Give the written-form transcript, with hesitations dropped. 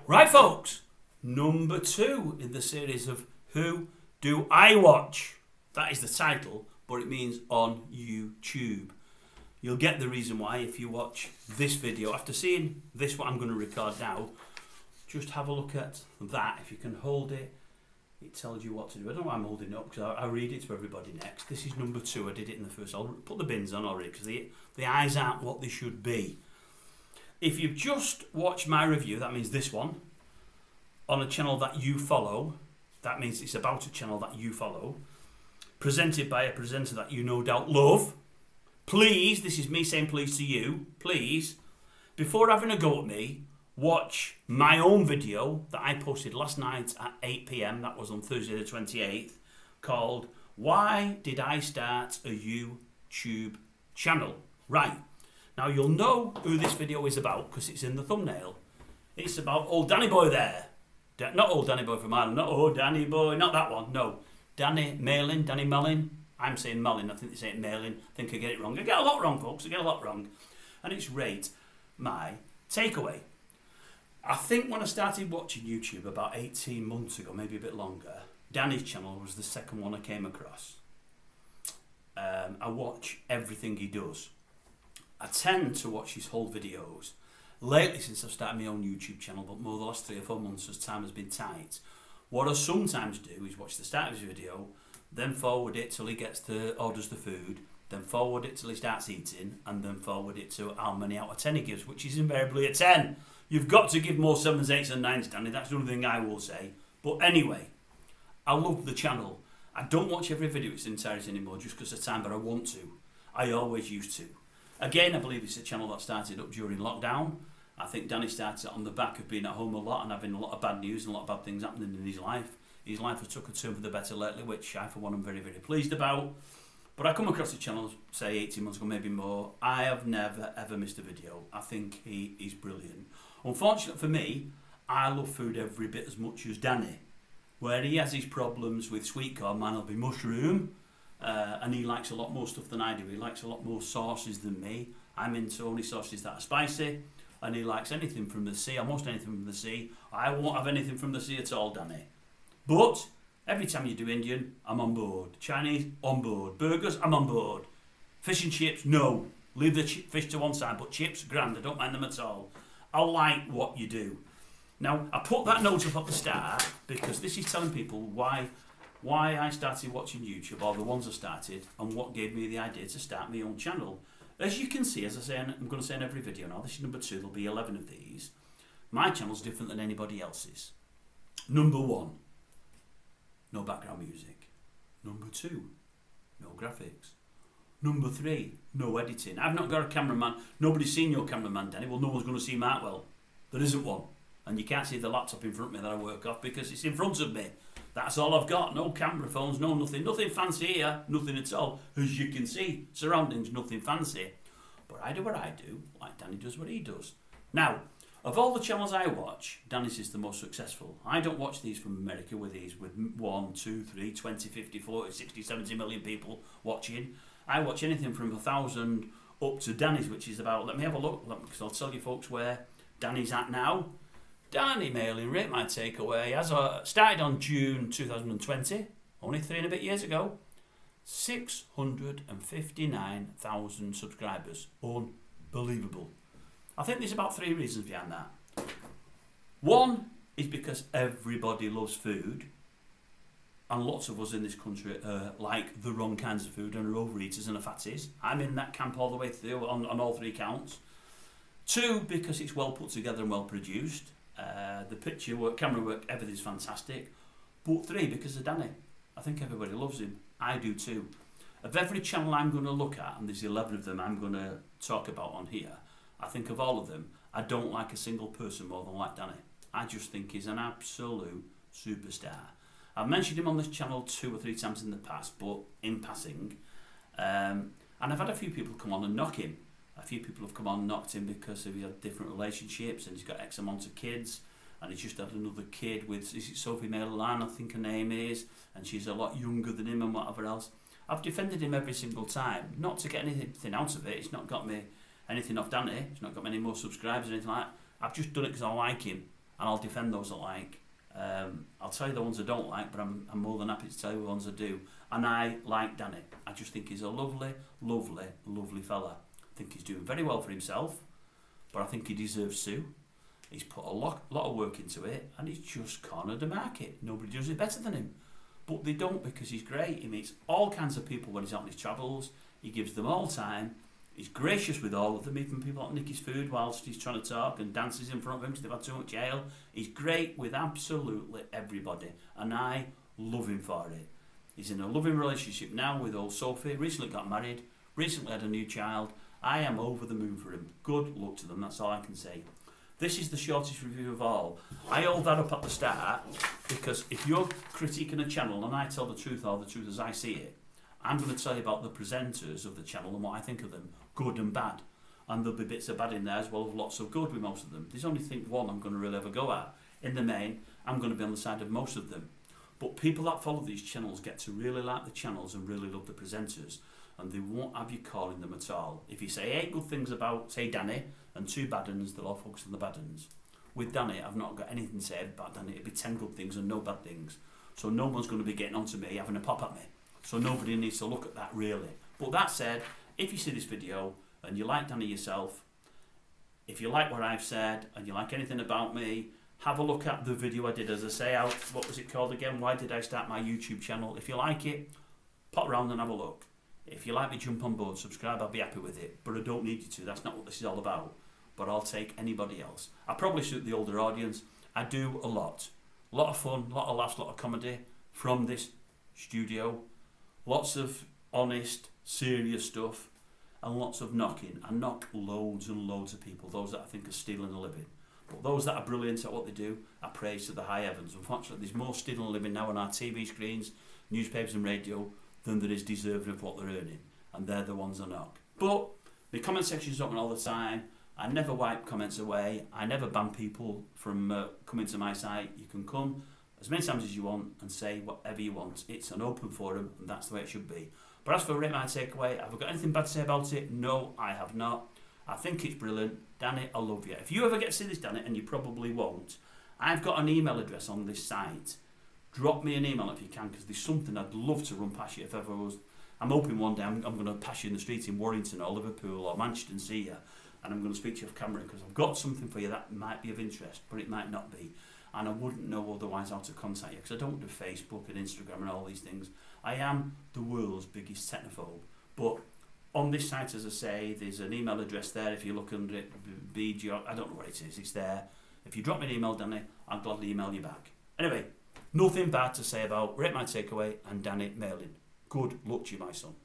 Right, folks, number 2 in the series of Who Do I Watch? That is the title, but it means on YouTube. You'll get the reason why if you watch this video. After seeing this, what I'm going to record now, just have a look at that. If you can hold it, it tells you what to do. I don't know why I'm holding it up because I'll read it to everybody next. This is number 2. I did it in the first. I'll put the bins on already because the eyes aren't what they should be. If you've just watched my review, that means this one, on a channel that you follow, that means it's about a channel that you follow, presented by a presenter that you no doubt love, please, this is me saying please to you, please, before having a go at me, watch my own video that I posted last night at 8 PM, that was on Thursday the 28th, called Why Did I Start a YouTube Channel? Right. Now you'll know who this video is about because it's in the thumbnail. It's about old Danny Boy there. Not old Danny Boy from Ireland, not old Danny Boy, not that one, no. Danny Malin. I'm saying Malin, I think they say it Malin. I think I get it wrong. I get a lot wrong, folks, I get a lot wrong. And it's Rate My Takeaway. I think when I started watching YouTube about 18 months ago, maybe a bit longer, Danny's channel was the second one I came across. I watch everything he does. I tend to watch his whole videos. Lately, since I've started my own YouTube channel, but more the last 3 or 4 months as time has been tight, what I sometimes do is watch the start of his video, then forward it till he orders the food, then forward it till he starts eating, and then forward it to how many out of 10 he gives, which is invariably a 10. You've got to give more 7s, 8s and 9s, Danny. That's the only thing I will say. But anyway, I love the channel. I don't watch every video its entirety anymore just because of time, but I want to. I always used to. Again, I believe it's a channel that started up during lockdown. I think Danny started on the back of being at home a lot and having a lot of bad news and a lot of bad things happening in his life. His life has took a turn for the better lately, which I, for one, am very, very pleased about. But I come across the channel, say 18 months ago, maybe more. I have never, ever missed a video. I think he is brilliant. Unfortunately for me, I love food every bit as much as Danny. Where he has his problems with sweet corn, mine will be mushroom. And he likes a lot more stuff than I do. He likes a lot more sauces than me. I'm into only sauces that are spicy. And he likes anything from the sea, almost anything from the sea. I won't have anything from the sea at all, Danny. But every time you do Indian, I'm on board. Chinese, on board. Burgers, I'm on board. Fish and chips, no. Leave the fish to one side, but chips, grand. I don't mind them at all. I like what you do. Now, I put that note up at the start because this is telling people why I started watching YouTube, or the ones I started, and what gave me the idea to start my own channel. As you can see, as I say, and I'm going to say in every video now, this is number 2, there'll be 11 of these. My channel's different than anybody else's. Number 1, no background music. Number 2, no graphics. Number 3, no editing. I've not got a cameraman. Nobody's seen your cameraman, Danny. Well, no one's going to see Mark well. There isn't one. And you can't see the laptop in front of me that I work off because it's in front of me. That's all I've got. No camera phones, no nothing. Nothing fancy here. Nothing at all. As you can see, surroundings, nothing fancy. But I do what I do, like Danny does what he does. Now, of all the channels I watch, Danny's is the most successful. I don't watch these from America with 1, 2, 3, 20, 50, 40, 60, 70 million people watching. I watch anything from 1,000 up to Danny's, which is about, let me have a look, because I'll tell you folks where Danny's at now. Danny Malin, Rate My Takeaway, started on June 2020, only 3 and a bit years ago, 659,000 subscribers. Unbelievable. I think there's about 3 reasons behind that. One is because everybody loves food, and lots of us in this country like the wrong kinds of food and are overeaters and are fatties. I'm in that camp all the way through on all 3 counts. 2, because it's well put together and well produced. The picture work, camera work, everything's fantastic. But 3, because of Danny. I think everybody loves him. I do too. Of every channel I'm going to look at, and there's 11 of them I'm going to talk about on here, I think of all of them, I don't like a single person more than like Danny. I just think he's an absolute superstar. I've mentioned him on this channel 2 or 3 times in the past, but in passing. And I've had a few people come on and knock him. A few people have come on and knocked him because he had different relationships and he's got X amount of kids and he's just had another kid with, is it Sophie Malin, I think her name is, and she's a lot younger than him and whatever else. I've defended him every single time, not to get anything out of it. It's not got me anything off Danny, it's not got me any more subscribers or anything like that. I've just done it because I like him. and I'll defend those I like. I'll tell you the ones I don't like, but I'm more than happy to tell you the ones I do. And I like Danny. I just think he's a lovely, lovely, lovely fella. I think he's doing very well for himself, but I think he deserves Sue. He's put a lot of work into it, and he's just cornered the market. Nobody does it better than him. But they don't, because he's great. He meets all kinds of people when he's out on his travels. He gives them all time. He's gracious with all of them, even people that nick his food whilst he's trying to talk, and dances in front of him because they've had too much ale. He's great with absolutely everybody, and I love him for it. He's in a loving relationship now with old Sophie, recently got married, recently had a new child. I am over the moon for him. Good luck to them, that's all I can say. This is the shortest review of all. I hold that up at the start because if you're critiquing a channel and I tell the truth or the truth as I see it, I'm going to tell you about the presenters of the channel and what I think of them, good and bad. And there'll be bits of bad in there as well as lots of good with most of them. There's only one I'm going to really ever go at. In the main, I'm going to be on the side of most of them. But people that follow these channels get to really like the channels and really love the presenters, and they won't have you calling them at all. If you say 8 good things about, say, Danny, and 2 bad uns, they'll all focus on the bad uns. With Danny, I've not got anything to say about Danny. It'd be 10 good things and no bad things. So no one's going to be getting onto me, having a pop at me. So nobody needs to look at that, really. But that said, if you see this video and you like Danny yourself, if you like what I've said and you like anything about me, have a look at the video I did, as I say, out. What was it called again? Why did I start my YouTube channel? If you like it, pop around and have a look. If you like me, jump on board, subscribe, I'll be happy with it. But I don't need you to, that's not what this is all about. But I'll take anybody else. I probably suit the older audience. I do a lot. A lot of fun, a lot of laughs, a lot of comedy from this studio. Lots of honest, serious stuff. And lots of knocking. I knock loads and loads of people, those that I think are stealing a living. But those that are brilliant at what they do, I praise to the high heavens. Unfortunately, there's more stealing a living now on our TV screens, newspapers and radio than there is deserving of what they're earning. And they're the ones I knock. But the comment section's open all the time. I never wipe comments away. I never ban people from coming to my site. You can come as many times as you want and say whatever you want. It's an open forum, and that's the way it should be. But as for Rate My Takeaway, have I got anything bad to say about it? No, I have not. I think it's brilliant. Danny, I love you. If you ever get to see this, Danny, and you probably won't, I've got an email address on this site. Drop me an email if you can, because there's something I'd love to run past you if ever was. I'm hoping one day I'm going to pass you in the street in Warrington or Liverpool or Manchester and see you, and I'm going to speak to you off camera, because I've got something for you that might be of interest, but it might not be. And I wouldn't know otherwise how to contact you, because I don't do Facebook and Instagram and all these things. I am the world's biggest technophobe. But on this site, as I say, there's an email address there. If you look under it, BG, I don't know what it is, it's there. If you drop me an email, Danny, I'll gladly email you back. Anyway, nothing bad to say about Rate My Takeaway and Danny Malin. Good luck to you, my son.